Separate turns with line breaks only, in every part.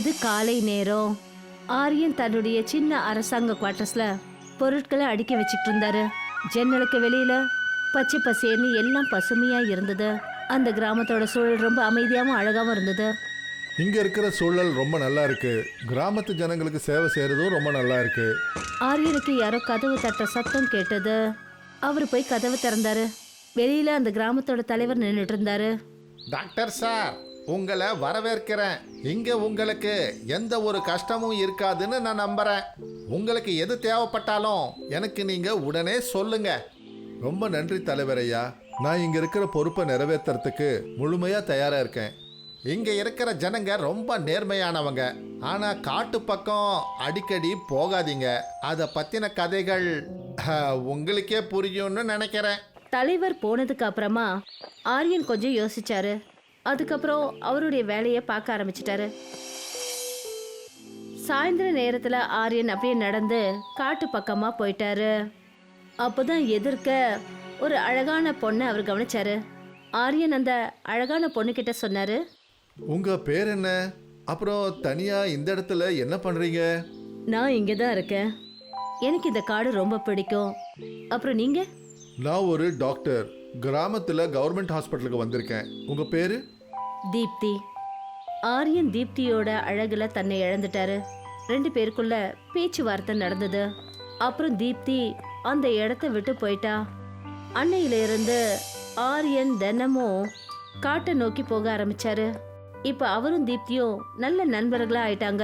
இது காலை நேரம். ஆரியன் தன்னுடைய சின்ன அரசாங்க குவார்டர்ஸ்ல பொருட்களை அடுக்கி வச்சுக்கிட்டு இருந்தாரு. ஜன்னலுக்கு வெளியில பச்சை பசேர்னு எல்லாம் பசுமையா இருந்தது. அந்த கிராமத்தோட சூழல் ரொம்ப அமைதியாகவும் அழகாவும் இருந்தது.
இங்க இருக்கிற சூழல் ரொம்ப நல்லா இருக்கு. கிராமத்து ஜனங்களுக்கு சேவை செய்யறதும் ரொம்ப நல்லா இருக்கு.
ஆரியனுக்கு யாரோ கதவு தட்டுற சத்தம் கேட்டது. அவர் போய் கதவு திறந்தாரு. வெளியில அந்த கிராமத்தோட தலைவர் நின்றுட்டு இருந்தாரு.
டாக்டர் சார், உங்களை வரவேற்கிறேன். இங்க உங்களுக்கு எந்த ஒரு கஷ்டமும் இருக்காதுன்னு நான் நம்புறேன். உங்களுக்கு எது தேவைப்பட்டாலும் எனக்கு நீங்க உடனே சொல்லுங்க. ரொம்ப நன்றி தலைவர் ஐயா. நான் இங்க இருக்கிற பொறுப்பை நிறைவேற்றுறதுக்கு முழுமையா தயாரா இருக்கேன். இங்க இருக்கிற ஜனங்க ரொம்ப நேர்மையானவங்க. ஆனா காட்டு பக்கம் அடிக்கடி போகாதீங்க. அதை பத்தின கதைகள் உங்களுக்கே புரியும்னு நினைக்கிறேன்.
தலைவர் போனதுக்கு அப்புறமா ஆரியன் கொஞ்சம் யோசிச்சாரு. அதுக்கப்புறம் அவருடைய வேலையை பார்க்க ஆரம்பிச்சிட்டாரு. சாயந்தர நேரத்துல ஆரியன் அப்படியே நடந்து காட்டு பக்கமா போயிட்டாரு. அப்போதான் எதிர்க்க ஒரு அழகான பொண்ணை அவர் கவனிச்சாரு. ஆரியன் அந்த அழகான பொண்ணு கிட்ட சொன்னாரு,
உங்க பேர் என்ன? அப்புறம் தனியா இந்த இடத்துல என்ன பண்றீங்க?
நான் இங்கே தான் இருக்கேன். எனக்கு இந்த காடு ரொம்ப பிடிக்கும். அப்புறம் நீங்க?
நான் ஒரு டாக்டர். கிராமத்துல கவர்மெண்ட் ஹாஸ்பிட்டலுக்கு வந்திருக்கேன். உங்க பேரு?
தீப்தி. ஆரியன் தீப்தியோட அழகுல தன்னை இழந்துட்டாரு. 2 பேருக்குள்ள பேச்சுவார்த்தை நடந்தது. அப்புறம் தீப்தி அந்த இடத்த விட்டு போயிட்டா. அன்னையில இருந்து ஆரியன் தினமும் காட்டை நோக்கி போக ஆரம்பிச்சாரு. இப்ப அவரும் தீப்தியும் நல்ல நண்பர்களா ஆயிட்டாங்க.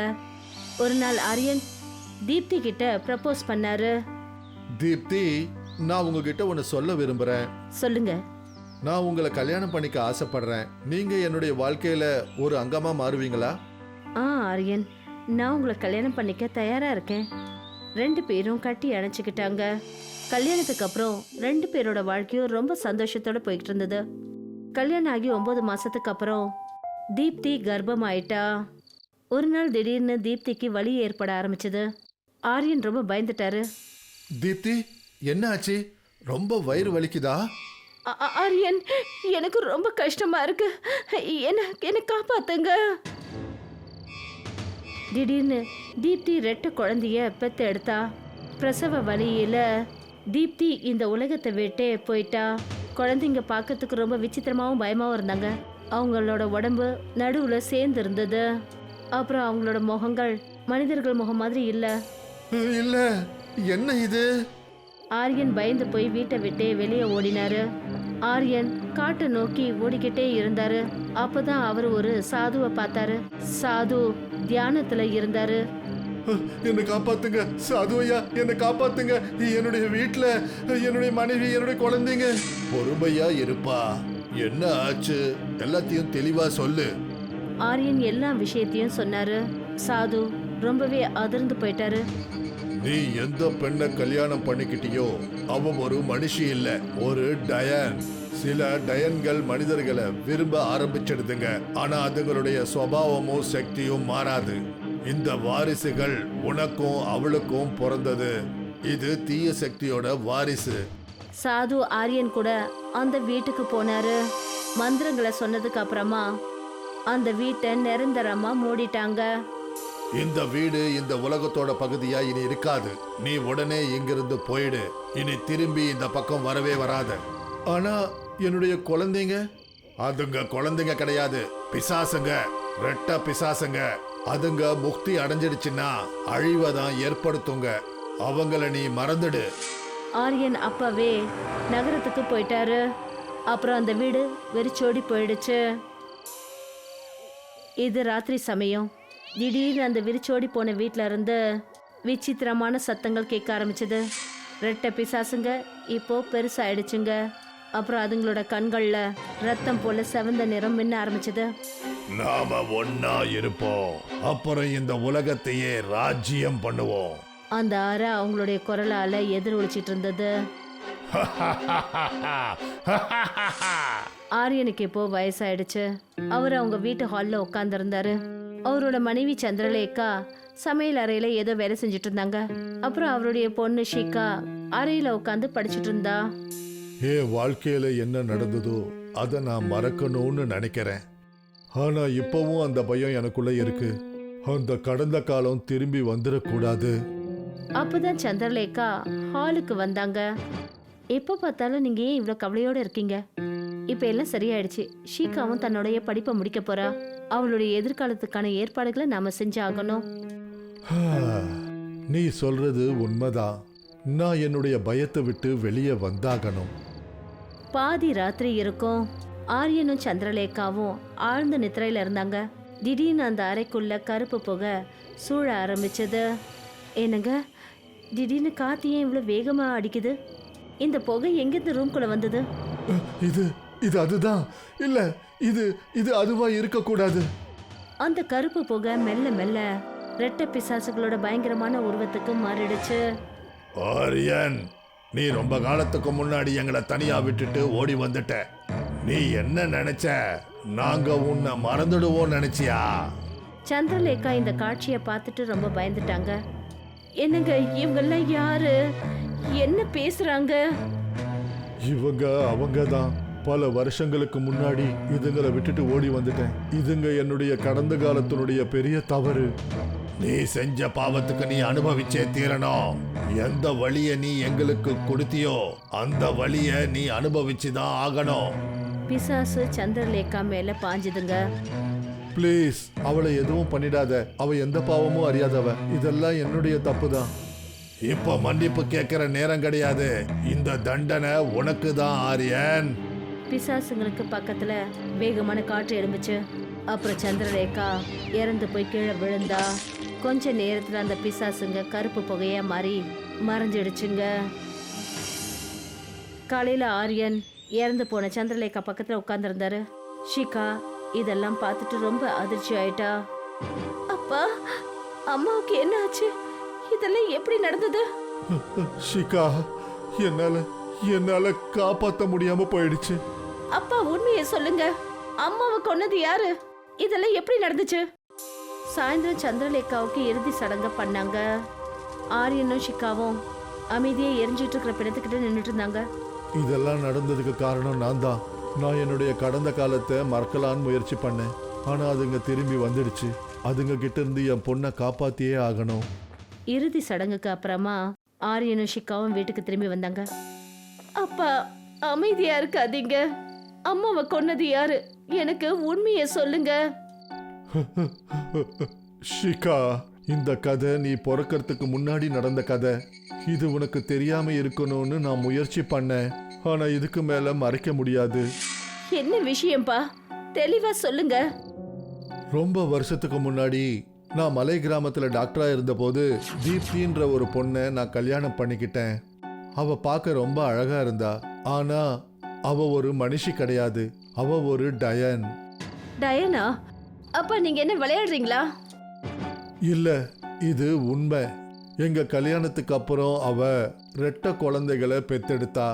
ஒரு நாள் ஆரியன் தீப்தி கிட்ட ப்ரப்போஸ் பண்ணாரு.
தீப்தி, நான் உங்ககிட்ட ஒன்று சொல்ல விரும்புறேன்.
சொல்லுங்க.
நான் உங்களை கல்யாணம் பண்ணிக்க ஆசைப்படுறேன். நீங்க என்னுடைய வாழ்க்கையில ஒரு அங்கமா மாறுவீங்களா?
ஆரியன், நான் உங்களை கல்யாணம் பண்ணிக்க தயாரா இருக்கேன். 2 பேரும் கட்டி அணைச்சிக்கிட்டாங்க. கல்யாணத்துக்கு அப்புறம் 2 பேரோட வாழ்க்கையும் ரொம்ப சந்தோஷத்தோட போய்கிட்டு இருந்தது. கல்யாணம் ஆகி 9 மாசத்துக்கு அப்புறம் தீப்தி கர்ப்பம் ஆயிட்டா. ஒரு நாள் திடீர்னு தீப்திக்கு வலி ஏற்பட ஆரம்பிச்சது. ஆரியன் ரொம்ப பயந்துட்டாரு.
தீப்தி, என்ன ஆச்சு? ரொம்ப வயிறு வலிக்குதா?
ஆரியன், எனக்கு ரொம்ப கஷ்டமா இருக்கு. என்ன காப்பாத்துங்க. திடீர்னு தீப்தி 2 குழந்தைய பெத்து எடுத்தா. பிரசவ வலியில தீப்தி இந்த உலகத்தை விட்டே போயிட்டா. குழந்தைங்க பார்க்கறதுக்கு ரொம்ப விசித்திரமாவும் பயமாவும் இருந்தாங்க. அவங்களோட உடம்பு நடுவுல சேர்ந்து இருந்தது. அப்புறம் அவங்களோட முகங்கள் மனிதர்கள் முகம் மாதிரி இல்ல.
இல்ல, என்ன இது?
ஆரியன் பயந்து போய் வீட்டை விட்டே வெளியே ஓடினாரு. ஆரியன் காட்டை நோக்கி ஓடிக்கிட்டே இருந்தாரு. அப்பதான் அவர் ஒரு சாதுவை பார்த்தாரு. சாது தியானத்துல இருந்தாரு.
என்னை காப்பாத்துங்க சாதுவையா, என்னை காப்பாத்துங்க. என்னுடைய வீட்டுல என்னுடைய மனைவி, என்னுடைய குழந்தைங்க. பொறுமையா இருப்பா. என்ன ஆச்சு? எல்லாத்தையும் தெளிவா சொல்லு.
ஆரியன் எல்லா விஷயத்தையும் சொன்னாரு. சாது ரொம்பவே அதிர்ந்து போயிட்டாரு.
நீ எந்த பெண்ணை கல்யாணம் பண்ணிக்கிட்டியோ அவ ஒரு மனுஷி இல்ல, ஒரு டயன். சில டயன்கள் மனிதர்களை விரும்ப ஆரம்பிச்சிடுதுங்க. ஆனா அதுங்களுடைய சுபாவமும் சக்தியும் மாறாது. இந்த வாரிசுகள் உனக்கும் அவளுக்கும் பிறந்தது. இது தீய சக்தியோட வாரிசு.
சாது ஆரியன் கூட அந்த வீட்டுக்கு போனாரு. மந்திரங்களை சொன்னதுக்கு அப்புறமா அந்த வீட்டை நிரந்தரமா மூடிட்டாங்க.
இந்த வீடு இந்த உலகத்தோட பகுதியா இனி இருக்காது. நீ உடனே இங்கிருந்து போயிடு. இனி திரும்பி இந்த பக்கம் வரவே வராத. ஆனா என்னுடைய குழந்தைங்க? அதுங்க குழந்தைங்க கிடையாது, பிசாசுங்க, ரெட்ட பிசாசுங்க. அதுங்க முக்தி அடைஞ்சிடுச்சுன்னா அழிவதான் ஏற்படுத்துங்க. அவங்கள நீ மறந்துடு.
ஆரியன் அப்பவே நகரத்துக்கு போயிட்டாரு. அப்புறம் அந்த வீடு வெறிச்சோடி போயிடுச்சு. இது ராத்திரி சமயம். திடீர்னு அந்த விரிச்சோடி போன வீட்டில இருந்து விசித்திரமான சத்தங்கள் கேட்க ஆரம்பிச்சது. ரெட்டை பிசாசுங்க இப்போ பெருசாயிடுச்சுங்க. அப்புறம் அதுங்களோட கண்கள்ல ரத்தம் போல செவந்த நிறம் மின்ன ஆரம்பிச்சது.
நாம ஒன்னா இருப்போம், அப்புறம் இந்த உலகத்தையே ராஜ்யம் பண்ணுவோம்.
அந்த அறை அவங்களுடைய குரலால எதிரொலிச்சிட்டு இருந்தது. ஆரியனுக்கு இப்போ வயசாயிடுச்சு. அவர் அவங்க வீட்டு ஹால்ல உட்கார்ந்துருந்தாரு. அவரோட மனைவி சந்திரலேகா சமையல் அறையில ஏதோ வேலை செஞ்சுட்டு இருந்தாங்க. அப்புறம் அவருடைய பொண்ணு ஷிகா அறையில உட்காந்து படிச்சுட்டு இருந்தா.
என் வாழ்க்கையில என்ன நடந்ததோ அதை நான் மறக்கணும்னு நினைக்கிறேன். ஆனா இப்பவும் அந்த பயம் எனக்குள்ள இருக்கு.
அந்த கடந்த காலம் திரும்பி வந்துடக்கூடாது.
அப்பதான் சந்திரலேகா ஹாலுக்கு வந்தாங்க. எப்போ பார்த்தாலும் நீங்க ஏன் இவ்வளோ கவலையோட இருக்கீங்க? இப்ப எல்லாம் சரியாயிடுச்சு. ஷீகாவும் தன்னுடைய படிப்பை முடிக்க போறா. அவளுடைய எதிர்காலத்துக்கான ஏற்பாடுகளை நாம செஞ்சாகணும்.
நீ சொல்றது உண்மைதான். நான் என்னுடைய பயத்தை விட்டு வெளியே வந்தாகணும்.
பாதி ராத்திரி இருக்கும். ஆரியனும் சந்திரலேகாவும் ஆழ்ந்த நித்திரையில இருந்தாங்க. திடீர்னு அந்த அறைக்குள்ள கருப்பு புகை சூழ ஆரம்பிச்சது. என்னங்க, திடீர்னு காத்து ஏன் இவ்வளோ வேகமா அடிக்குது? இந்த புகை எங்கிருந்து ரூம்குள்ள வந்தது?
இது இது அதுதான். இல்ல, இது இது அதுவா இருக்கக்கூடாது.
அந்த கருப்பு புகை மெல்ல மெல்ல ரெட்டை பிசாசுகளோட பயங்கரமான உருவத்துக்கு மாறிடுச்சு.
ஆரியன், நீ ரொம்ப காலத்துக்கு முன்னாடி எங்களை தனியா விட்டுட்டு ஓடி வந்துட்ட. நீ என்ன நினைச்ச? நாங்க உன்னை மறந்துடுவோம் நினைச்சியா?
சந்திரலேகா இந்த காட்சியை பார்த்துட்டு ரொம்ப பயந்துட்டாங்க. என்னங்க, இவங்கெல்லாம் யாரு? என்ன பேசுறாங்க?
இவங்க அவங்க தான். பல வருஷங்களுக்கு முன்னாடி இதுங்களை விட்டுட்டு ஓடி வந்துட்டேன். இதுங்க என்னுடைய கடந்த காலத்தினுடைய பெரிய தவறு. நீ செஞ்ச பாவத்துக்கு நீ அனுபவிச்சே தீரணும். எந்த வழிய நீ எங்களுக்கு கொடுத்தியோ அந்த வழிய நீ அனுபவிச்சுதான் ஆகணும்.
பிசாசு சந்திரலேகா மேல பாஞ்சுதுங்க.
ப்ளீஸ், அவளை எதுவும் பண்ணிடாத. அவ எந்த பாவமும் அறியாதவ. இதெல்லாம் என்னுடைய தப்பு தான். இப்ப மன்னிப்பு கேட்கிற நேரம் கிடையாது. இந்த தண்டனை உனக்கு தான் ஆரியன்.
பிசாசுங்களுக்கு பக்கத்துல வேகமான காற்று எழும்புச்சு. அப்புறம் சந்திரலேகா இறந்து போய் கீழே விழுந்தா. கொஞ்ச நேரத்துல அந்த பிசாசுங்க கருப்பு புகையா மாறி மறைஞ்சிடுச்சுங்க. காலையில ஆரியன் இறந்து போன சந்திரலேகா பக்கத்துல உட்கார்ந்துருந்தாரு. ஷிகா இதெல்லாம் பார்த்துட்டு ரொம்ப அதிர்ச்சி ஆயிட்டா. அப்பா, அம்மாவுக்கு என்ன ஆச்சு? இதெல்லாம் எப்படி நடந்தது?
ஷிகா, என்னால காப்பாத்த முடியாம போயிடுச்சு.
அப்பா, உண்மையை சொல்லுங்க. அம்மாவை கொன்னது யாரு? இதெல்லாம் எப்படி நடந்துச்சு? சாயந்தரம் சந்திரலேகாவுக்கு இறுதி சடங்க பண்ணாங்க. ஆரியனும் ஷிகாவும் அமைதியை எரிஞ்சிட்டு இருக்கிற பிணத்துக்கிட்ட நின்றுட்டு இருந்தாங்க.
இதெல்லாம் நடந்ததுக்கு காரணம் நான் தான். நான் என்னுடைய கடந்த காலத்தை மறக்கலான்னு முயற்சி பண்ணேன். ஆனா அதுங்க திரும்பி வந்துடுச்சு. அதுங்க கிட்ட இருந்து என் பொண்ணை காப்பாத்தியே ஆகணும்.
இறுதி சடங்குக்கு அப்புறமா ஆரியனும் ஷிகாவும் வீட்டுக்கு திரும்பி வந்தாங்க. அப்பா, அமைதியா இருக்காதீங்க. அம்மாவை கொன்னது யாரு? எனக்கு உண்மையை சொல்லுங்க.
ஷிகா, இந்த கதை நீ பிறக்கிறதுக்கு முன்னாடி நடந்த கதை. இது உனக்கு தெரியாம இருக்கணும்னு நான் முயற்சி பண்ணேன். ஆனா இதுக்கு மேல மறைக்க முடியாது.
என்ன விஷயம்பா? தெளிவா சொல்லுங்க.
ரொம்ப வருஷத்துக்கு முன்னாடி நான் மலை கிராமத்துல டாக்டரா இருந்தபோது தீப்தின்ற ஒரு பொண்ணை நான் கல்யாணம் பண்ணிக்கிட்டேன். அவ பார்க்க ரொம்ப அழகா இருந்தா. ஆனா அவ ஒரு மனுஷி கிடையாது. அவ ஒரு டயன்.
டயனா? அப்பா, நீங்க என்ன விளையாடுறீங்களா?
இல்ல, இது உண்மை. எங்க கல்யாணத்துக்கு அப்புறம் அவ ரெட்டை குழந்தைகளை பெத்தெடுத்தா.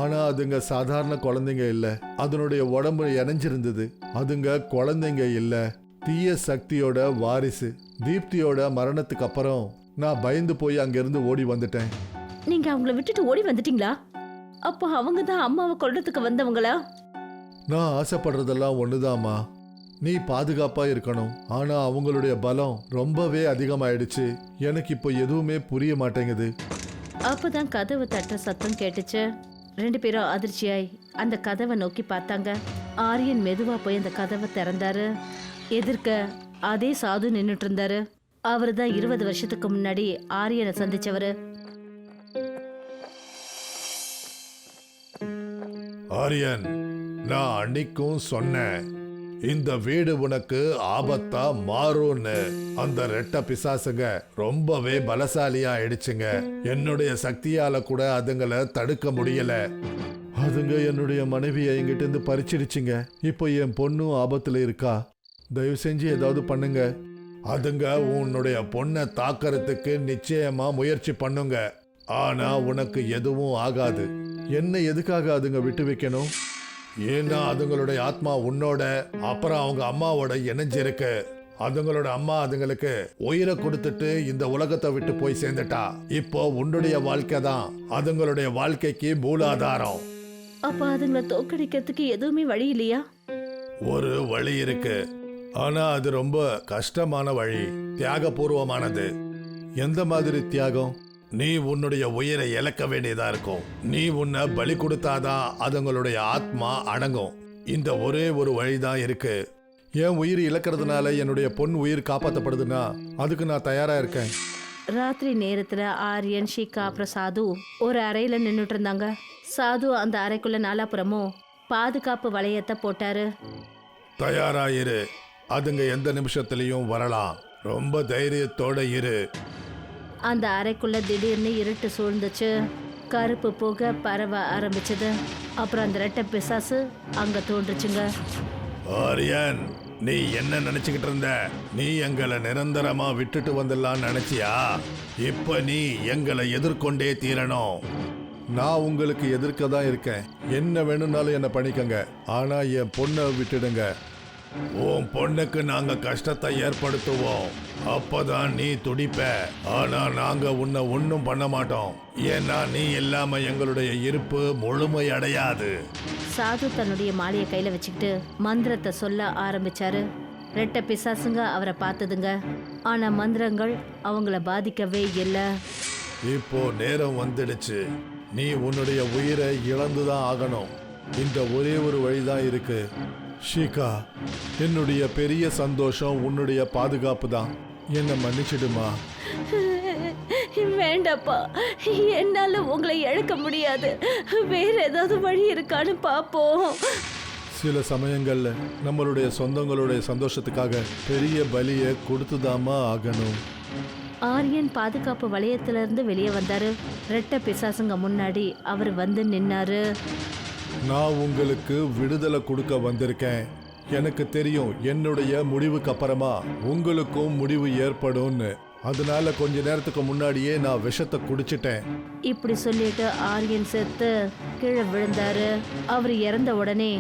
ஆனா அதுங்க சாதாரண குழந்தைங்க இல்ல. அதனுடைய உடம்பு இணைஞ்சிருந்தது. அதுங்க குழந்தைங்க இல்ல, தீய சக்தியோட வாரிசு. தீப்தியோட மரணத்துக்கு அப்புறம் நான் பயந்து போய் அங்கிருந்து ஓடி வந்துட்டேன்.
நீங்க அவங்கள விட்டுட்டு ஓடி வந்துட்டீங்களா? அப்போ அவங்க தான் அம்மாவை கொல்றதுக்கு வந்தவங்களா?
நான் ஆசைப்படுறதெல்லாம் ஒண்ணுதாம்மா. நீ பாதுகாப்பா இருக்கணும். ஆனா அவங்களுடைய பலம் ரொம்பவே அதிகமாயிடுச்சு. எனக்கு இப்போ எதுவுமே புரிய மாட்டேங்குது.
அப்பதான் கதவு தட்டுற சத்தம் கேட்டுச்சு. 2 பேரும் அதிர்ச்சியாய் அந்த கதவை நோக்கி பார்த்தாங்க. ஆரியன் மெதுவா போய் அந்த கதவை திறந்தாரு. எதிர்க்க அதே சாது நின்னுட்டு இருந்தாரு. அவரு தான் 20 வருஷத்துக்கு முன்னாடி ஆரியனை சந்திச்சவரு.
ஆரியன், நான் அன்னைக்கும் சொன்னேன் இந்த வீடு உனக்கு ஆபத்தா மாறும்னு. அந்த ரெட்டை பிசாசுங்க ரொம்பவே பலசாலியா ஆயிடுச்சுங்க. என்னுடைய சக்தியால கூட அதுங்களை தடுக்க முடியல. அதுங்க என்னுடைய மனைவியை என்கிட்ட இருந்து பறிச்சிடுச்சுங்க. இப்போ என் பொண்ணும் ஆபத்துல இருக்கா. தயவு செஞ்சு ஏதாவது பண்ணுங்க. அதுங்க உன்னுடைய பொண்ணை தாக்கறதுக்கு நிச்சயமா முயற்சி பண்ணுங்க. ஆனா உனக்கு எதுவும் ஆகாது. என்ன எதுக்காக அதுங்க விட்டு வைக்கணும்? ஏன்னா அதுங்களுடைய ஆத்மா உன்னோட அப்புறம் அவங்க அம்மாவோட இணைஞ்சிருக்கு. அதுங்களோட அம்மா அதுங்களுக்கு உயிரை கொடுத்துட்டு இந்த உலகத்தை விட்டு போய் சேர்ந்துட்டா. இப்போ உன்னுடைய வாழ்க்கை தான் அதுங்களுடைய வாழ்க்கைக்கு மூலாதாரம்.
அப்ப அதுங்களை தோக்கடிக்கிறதுக்கு எதுவுமே வழி இல்லையா?
ஒரு வழி இருக்கு. ஆனா அது ரொம்ப கஷ்டமான வழி. தியாகபூர்வமானது. எந்த மாதிரி தியாகம்? நீ உன்னுடைய உயிரை இழக்க வேண்டியதா இருக்கும். நீ உன்னை பலி கொடுத்தாதான் அதுங்களுடைய ஆத்மா அடங்கும். இந்த ஒரே ஒரு வழிதான் இருக்கு. என் உயிர் இழக்கிறதுனால என்னுடைய பொன் உயிர் காப்பாற்றப்படுதுன்னா அதுக்கு நான் தயாரா இருக்கேன்.
ராத்திரி நேரத்துல ஆரியன், ஷிகா அப்புறம் சாது ஒரு அறையில நின்றுட்டு இருந்தாங்க. சாது அந்த அறைக்குள்ள நாலாபுறமும் பாதுகாப்பு வளையத்தை போட்டாரு.
தயாராயிரு, அதுங்க எந்த நிமிஷத்துலயும் வரலாம். ரொம்ப தைரியத்தோட இரு.
அந்த அறைக்குள்ள திடீர்னு இருட்டு சூழ்ந்துச்சு. கருப்பு புகை பரவ ஆரம்பிச்சது. அப்புறம் அந்த ரெட்டை பிசாசு அங்க தோன்றுச்சுங்க.
ஆரியன், நீ என்ன நினைச்சுக்கிட்டு இருந்த? நீ எங்களை நிரந்தரமா விட்டுட்டு வந்துடலாம் நினைச்சியா? இப்ப நீ எங்களை எதிர்கொண்டே தீரணும். நான் உங்களுக்கு எதிர்க்க தான் இருக்கேன். என்ன வேணும்னாலும் என்ன பண்ணிக்கங்க. ஆனா என் பொண்ணை விட்டுடுங்க. உன் பொண்ணுக்கு நாங்க கஷ்டத்தை ஏற்படுத்துவோம். அப்பதான் நீ துடிப்ப. ஆனா நாங்க உன்னை ஒன்னும் பண்ண மாட்டோம். ஏன்னா நீ இல்லாம எங்களுடைய இருப்பு முழுமை அடையாது.
சாது தன்னுடைய மாலையை கையில வச்சுக்கிட்டு மந்திரத்தை சொல்ல ஆரம்பிச்சாரு. ரெட்டை பிசாசுங்க அவரை பார்த்ததுங்க. ஆனா மந்திரங்கள் அவங்கள பாதிக்கவே இல்லை.
இப்போ நேரம் வந்துடுச்சு. நீ உன்னுடைய உயிரை இழந்துதான் ஆகணும். இந்த ஒரே ஒரு வழிதான் இருக்கு. ஷிகா, என்னுடைய பெரிய சந்தோஷம் உன்னுடைய பாதுகாப்பு தான். என்ன மன்னிச்சிடுமா?
வேண்டாப்பா, என்னால உங்களை இழக்க முடியாது. வேற ஏதாவது வழி இருக்கான்னு பாப்போம்.
சில சமயங்கள்ல நம்மளுடைய சொந்தங்களுடைய சந்தோஷத்துக்காக பெரிய பலியை கொடுத்துதாமா ஆகணும்.
ஆரியன் பாதுகாப்பு வளையத்திலிருந்து வெளியே வந்தாரு. ரெட்டை பிசாசுங்க முன்னாடி அவர் வந்து நின்னாரு.
நான் உங்களுக்கு விடுதலை கொடுக்க வந்திருக்கேன். எனக்கு தெரியும் என்னுடைய முடிவுக்கு அப்புறமா உங்களுக்கும் முடிவு ஏற்படும்னு. அதனால கொஞ்ச நேரத்துக்கு முன்னாடியே நான் விஷத்தை குடிச்சிட்டேன்.
இப்படி சொல்லிட்டு ஆரியன் செத்து கீழே விழுந்தாரு. அவர் இறந்த உடனே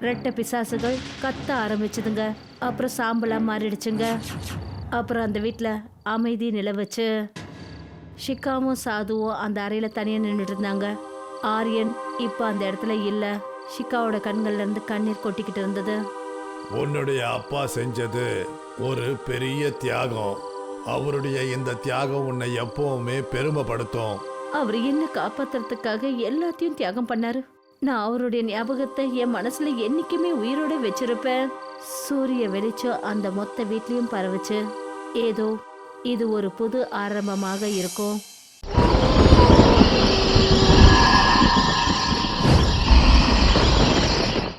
ரெட்டை பிசாசுகள் கத்த ஆரம்பிச்சுதுங்க. அப்புறம் சாம்பலா மாறிடுச்சுங்க. அப்புறம் அந்த வீட்டில் அமைதி நிலவுச்சு. ஷிகாவும் சாதுவும் அந்த அறையில் தனியாக நின்றுட்டு இருந்தாங்க. ஆரியன் இப்போ அந்த இடத்துல இல்லை. ஷிகாவோட கண்கள்ல இருந்து கண்ணீர் கொட்டிக்கிட்டு இருந்தது.
உன்னுடைய அப்பா செஞ்சது ஒரு பெரிய தியாகம். அவருடைய இந்த தியாகம் உன்னை எப்பவுமே பெருமைப்படுத்தும்.
அவர் என்ன காப்பாத்துறதுக்காக எல்லாத்தையும் தியாகம் பண்ணாரு. நான் அவருடைய ஞாபகத்தை என் மனசுல என்னைக்குமே உயிரோட வச்சிருப்பேன். சூரிய வெளிச்சம் அந்த மொத்த வீட்லயும் பரவுச்சு. ஏதோ இது ஒரு புது ஆரம்பமாக இருக்கும்.